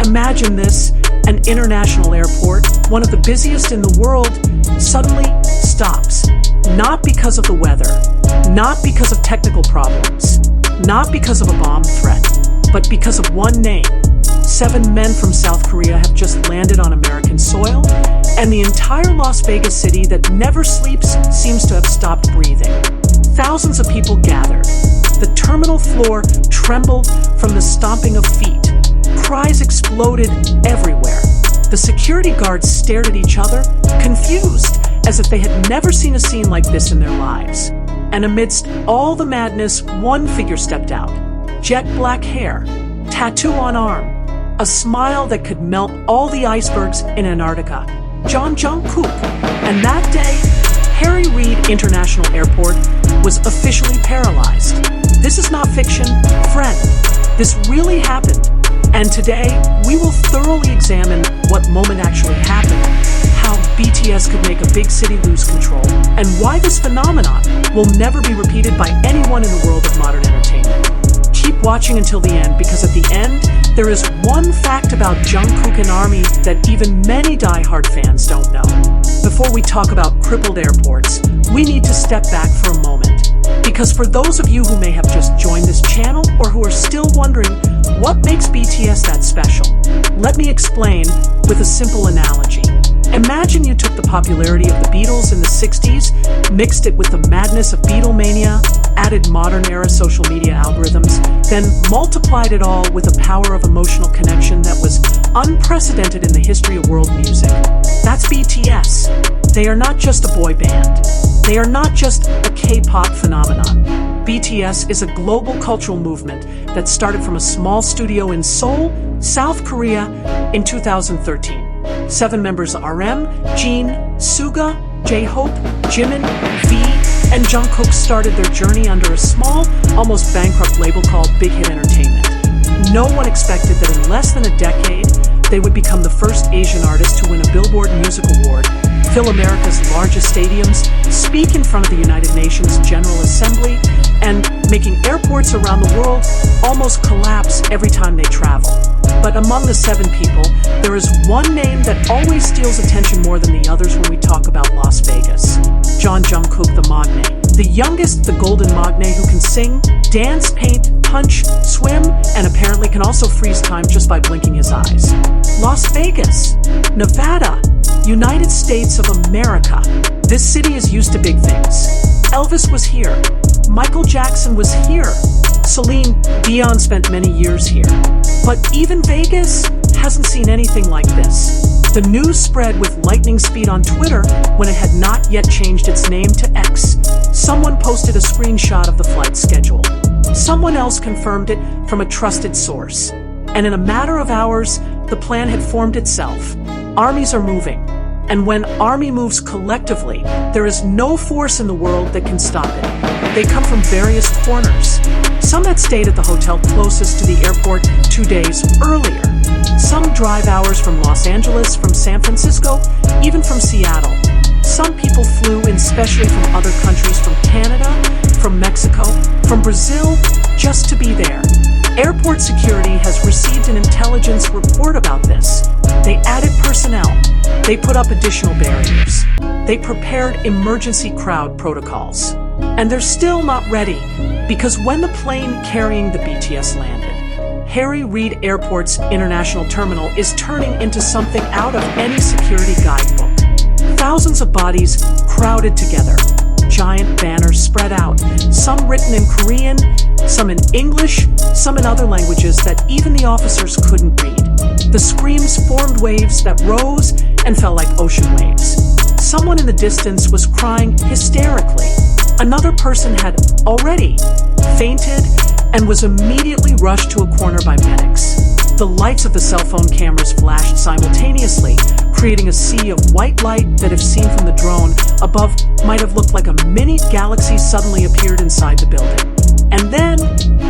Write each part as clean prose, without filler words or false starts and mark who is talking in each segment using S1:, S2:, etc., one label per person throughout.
S1: Imagine this, an international airport, one of the busiest in the world, suddenly stops. Not because of the weather, not because of technical problems, not because of a bomb threat, but because of one name. 7 men from South Korea have just landed on American soil, and the entire Las Vegas city that never sleeps seems to have stopped breathing. Thousands of people gathered. The terminal floor trembled from the stomping of feet. Cries exploded everywhere. The security guards stared at each other, confused, as if they had never seen a scene like this in their lives. And amidst all the madness, one figure stepped out. Jet black hair, tattoo on arm, a smile that could melt all the icebergs in Antarctica. Jungkook. And that day, Harry Reid International Airport was officially paralyzed. This is not fiction, friend. This really happened. And today, we will thoroughly examine what moment actually happened, how BTS could make a big city lose control, and why this phenomenon will never be repeated by anyone in the world of modern entertainment. Keep watching until the end, because at the end, there is one fact about Jungkook and ARMY that even many die-hard fans don't know. Before we talk about crippled airports, we need to step back for a moment. Because for those of you who may have just joined this channel or who are still wondering what makes BTS that special, let me explain with a simple analogy. Imagine you took the popularity of the Beatles in the 60s, mixed it with the madness of Beatlemania, added modern-era social media algorithms, then multiplied it all with a power of emotional connection that was unprecedented in the history of world music. That's BTS. They are not just a boy band. They are not just a K-pop phenomenon. BTS is a global cultural movement that started from a small studio in Seoul, South Korea, in 2013. 7 members RM, Jin, Suga, J-Hope, Jimin, V, and Jungkook started their journey under a small, almost bankrupt label called Big Hit Entertainment. No one expected that in less than a decade, they would become the first Asian artist to win a Billboard Music Award, fill America's largest stadiums, speak in front of the United Nations General Assembly, and making airports around the world almost collapse every time they travel. But among the 7 people, there is one name that always steals attention more than the others when we talk about Las Vegas. Jungkook the Magne. The youngest, the golden Magne who can sing, dance, paint, punch, swim, and apparently can also freeze time just by blinking his eyes. Las Vegas, Nevada, United States of America. This city is used to big things. Elvis was here. Michael Jackson was here. Celine Dion spent many years here. But even Vegas hasn't seen anything like this. The news spread with lightning speed on Twitter when it had not yet changed its name to X. Someone posted a screenshot of the flight schedule. Someone else confirmed it from a trusted source. And in a matter of hours, the plan had formed itself. Armies are moving. And when ARMY moves collectively, there is no force in the world that can stop it. They come from various corners. Some had stayed at the hotel closest to the airport 2 days earlier. Some drive hours from Los Angeles, from San Francisco, even from Seattle. Some people flew in specially from other countries, from Canada, from Mexico, from Brazil, just to be there. Airport security has received an intelligence report about this. They added personnel. They put up additional barriers. They prepared emergency crowd protocols. And they're still not ready, because when the plane carrying the BTS landed, Harry Reid Airport's international terminal is turning into something out of any security guidebook. Thousands of bodies crowded together. Giant banners spread out, some written in Korean, some in English, some in other languages that even the officers couldn't read. The screams formed waves that rose and fell like ocean waves. Someone in the distance was crying hysterically. Another person had already fainted and was immediately rushed to a corner by medics. The lights of the cell phone cameras flashed simultaneously, creating a sea of white light that, if seen from the drone above, might have looked like a mini galaxy suddenly appeared inside the building. And then,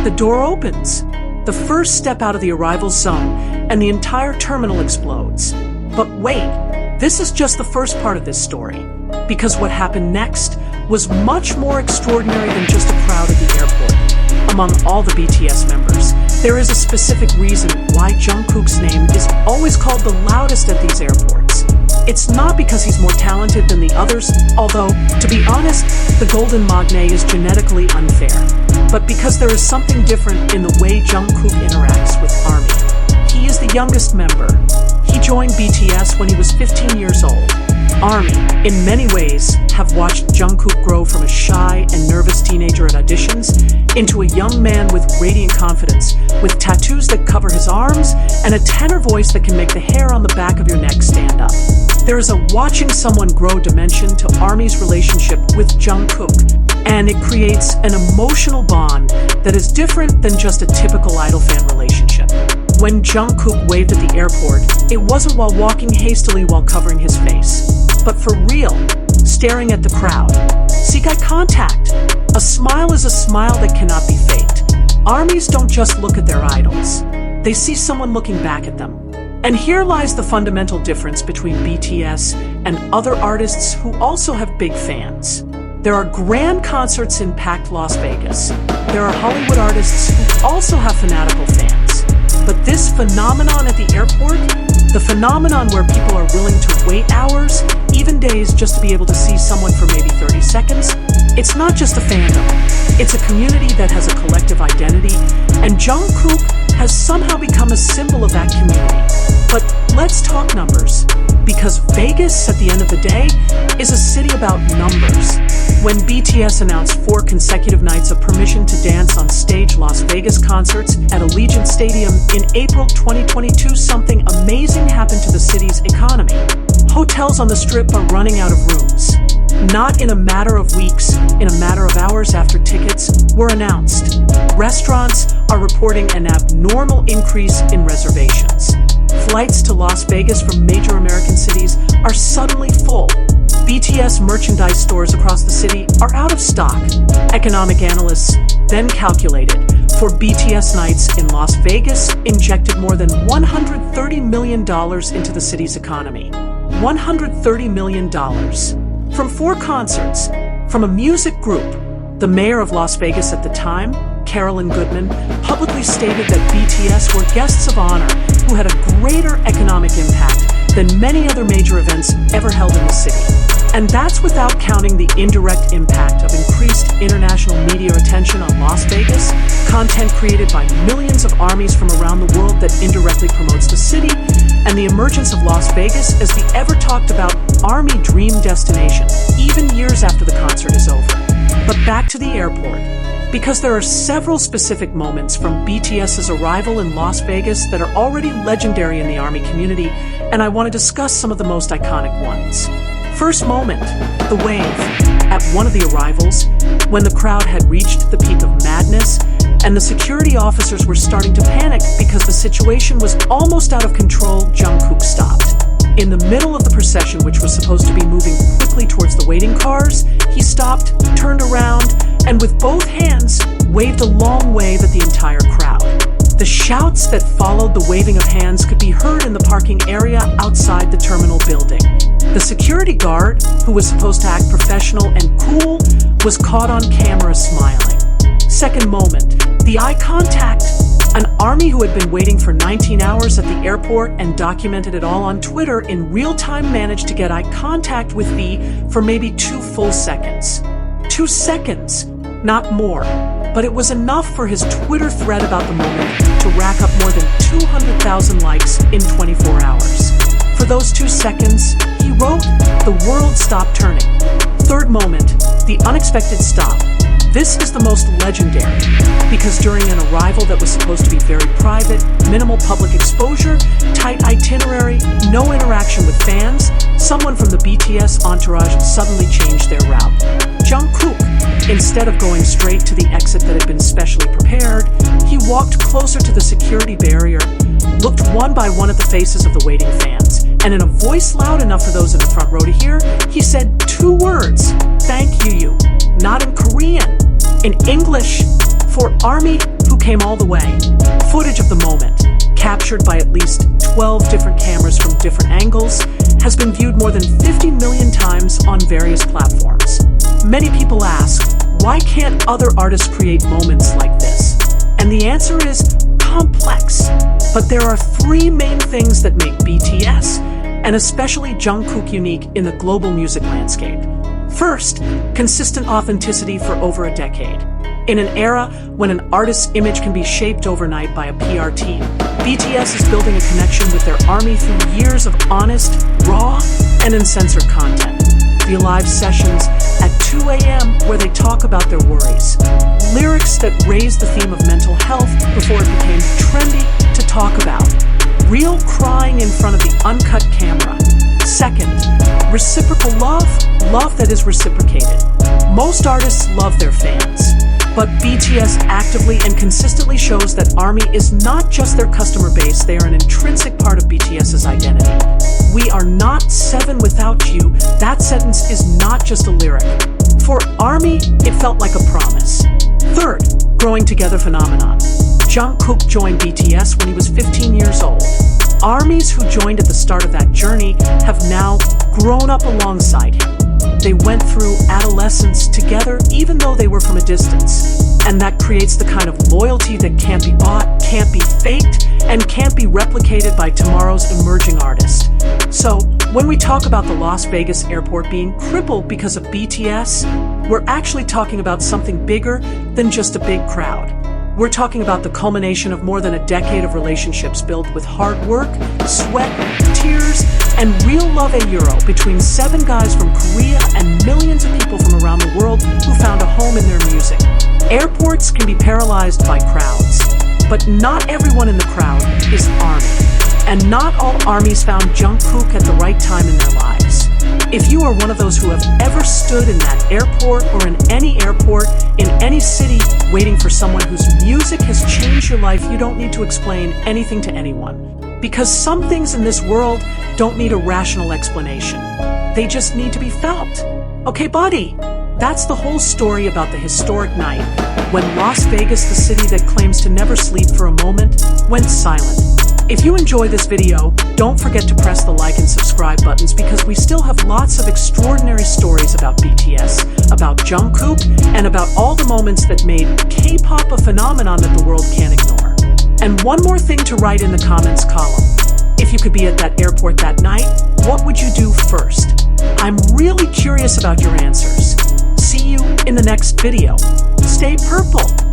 S1: the door opens. The first step out of the arrival zone, and the entire terminal explodes. But wait, this is just the first part of this story. Because what happened next was much more extraordinary than just a crowd at the airport. among all the BTS members. There is a specific reason why Jungkook's name is always called the loudest at these airports. It's not because he's more talented than the others, although, to be honest, the Golden Magne is genetically unfair, but because there is something different in the way Jungkook interacts with ARMY. He is the youngest member. He joined BTS when he was 15 years old. ARMY, in many ways, have watched Jungkook grow from a shy and nervous teenager at auditions into a young man with radiant confidence, with tattoos that cover his arms and a tenor voice that can make the hair on the back of your neck stand up. There is a watching someone grow dimension to ARMY's relationship with Jungkook, and it creates an emotional bond that is different than just a typical idol fan relationship. When Jungkook waved at the airport, it wasn't while walking hastily while covering his face, but for real, staring at the crowd. Seek eye contact. A smile is a smile that cannot be faked. ARMYs don't just look at their idols. They see someone looking back at them. And here lies the fundamental difference between BTS and other artists who also have big fans. There are grand concerts in packed Las Vegas. There are Hollywood artists who also have fanatical fans. But this phenomenon at the airport, the phenomenon where people are willing to wait hours, even days, just to be able to see someone for maybe 30 seconds, it's not just a fandom. It's a community that has a collective identity, and Jungkook has somehow become a symbol of that community. But let's talk numbers, because Vegas, at the end of the day, is a city about numbers. When BTS announced 4 consecutive nights of permission to dance on stage Las Vegas concerts at Allegiant Stadium in April 2022, something amazing happened to the city's economy. Hotels on the Strip are running out of rooms. Not in a matter of weeks, in a matter of hours after tickets were announced. Restaurants are reporting an abnormal increase in reservations. Flights to Las Vegas from major American cities are suddenly full. BTS merchandise stores across the city are out of stock. Economic analysts then calculated for BTS nights in Las Vegas injected more than $130 million into the city's economy. $130 million. From 4 concerts, from a music group. The mayor of Las Vegas at the time, Carolyn Goodman, publicly stated that BTS were guests of honor who had a greater economic impact than many other major events ever held in the city. And that's without counting the indirect impact of increased international media attention on Las Vegas, content created by millions of ARMYs from around the world that indirectly promotes the city, and the emergence of Las Vegas as the ever-talked-about ARMY dream destination, even years after the concert is over. But back to the airport, because there are several specific moments from BTS's arrival in Las Vegas that are already legendary in the ARMY community, and I want to discuss some of the most iconic ones. First moment, the wave. At one of the arrivals, when the crowd had reached the peak of madness, and the security officers were starting to panic because the situation was almost out of control, Jungkook stopped. In the middle of the procession, which was supposed to be moving quickly towards the waiting cars, he stopped, turned around, and with both hands, waved a long wave at the entire crowd. The shouts that followed the waving of hands could be heard in the parking area outside the terminal building. The security guard, who was supposed to act professional and cool, was caught on camera smiling. Second moment, the eye contact. An ARMY who had been waiting for 19 hours at the airport and documented it all on Twitter in real time managed to get eye contact with V for maybe 2 full seconds. 2 seconds, not more. But it was enough for his Twitter thread about the moment to rack up more than 200,000 likes in 24 hours. For those 2 seconds, he wrote, "The world stopped turning." Third moment, the unexpected stop. This is the most legendary, because during an arrival that was supposed to be very private, minimal public exposure, tight itinerary, no interaction with fans, someone from the BTS entourage suddenly changed their route. Jungkook, instead of going straight to the exit that had been specially prepared, he walked closer to the security barrier, looked one by one at the faces of the waiting fans, and in a voice loud enough for those in the front row to hear, he said 2 words, "Thank you." Not in Korean, in English, for ARMY who came all the way. Footage of the moment, captured by at least 12 different cameras from different angles, has been viewed more than 50 million times on various platforms. Many people ask, Why can't other artists create moments like this? And the answer is complex. But there are three main things that make BTS, and especially Jungkook, unique in the global music landscape. First, consistent authenticity for over a decade. In an era when an artist's image can be shaped overnight by a PR team, BTS is building a connection with their army through years of honest, raw, and uncensored content. The live sessions at 2 a.m. where they talk about their worries. Lyrics that raise the theme of mental health before it became trendy to talk about. Real crying in front of the uncut camera. Second, reciprocal love that is reciprocated. Most artists love their fans, but BTS actively and consistently shows that ARMY is not just their customer base, they are an intrinsic part of BTS's identity. We are not seven without you. That sentence is not just a lyric. For ARMY, it felt like a promise. Third, growing together phenomenon. Jungkook joined BTS when he was 15 years old. ARMYs who joined at the start of that journey have now grown up alongside him. They went through adolescence together, even though they were from a distance. And that creates the kind of loyalty that can't be bought, can't be faked, and can't be replicated by tomorrow's emerging artist. So, when we talk about the Las Vegas airport being crippled because of BTS, we're actually talking about something bigger than just a big crowd. We're talking about the culmination of more than a decade of relationships built with hard work, sweat, tears, and real love between 7 guys from Korea and millions of people from around the world who found a home in their music. Airports can be paralyzed by crowds, but not everyone in the crowd is ARMY. And not all ARMYs found Jungkook at the right time in their lives. If you are one of those who have ever stood in that airport or in any airport, in any city, waiting for someone whose music has changed your life, you don't need to explain anything to anyone. Because some things in this world don't need a rational explanation. They just need to be felt. Okay, buddy, that's the whole story about the historic night when Las Vegas, the city that claims to never sleep for a moment, went silent. If you enjoy this video, don't forget to press the like and subscribe buttons because we still have lots of extraordinary stories about BTS, about Jungkook, and about all the moments that made K-pop a phenomenon that the world can't ignore. And one more thing to write in the comments column. If you could be at that airport that night, what would you do first? I'm really curious about your answers. See you in the next video. Stay purple.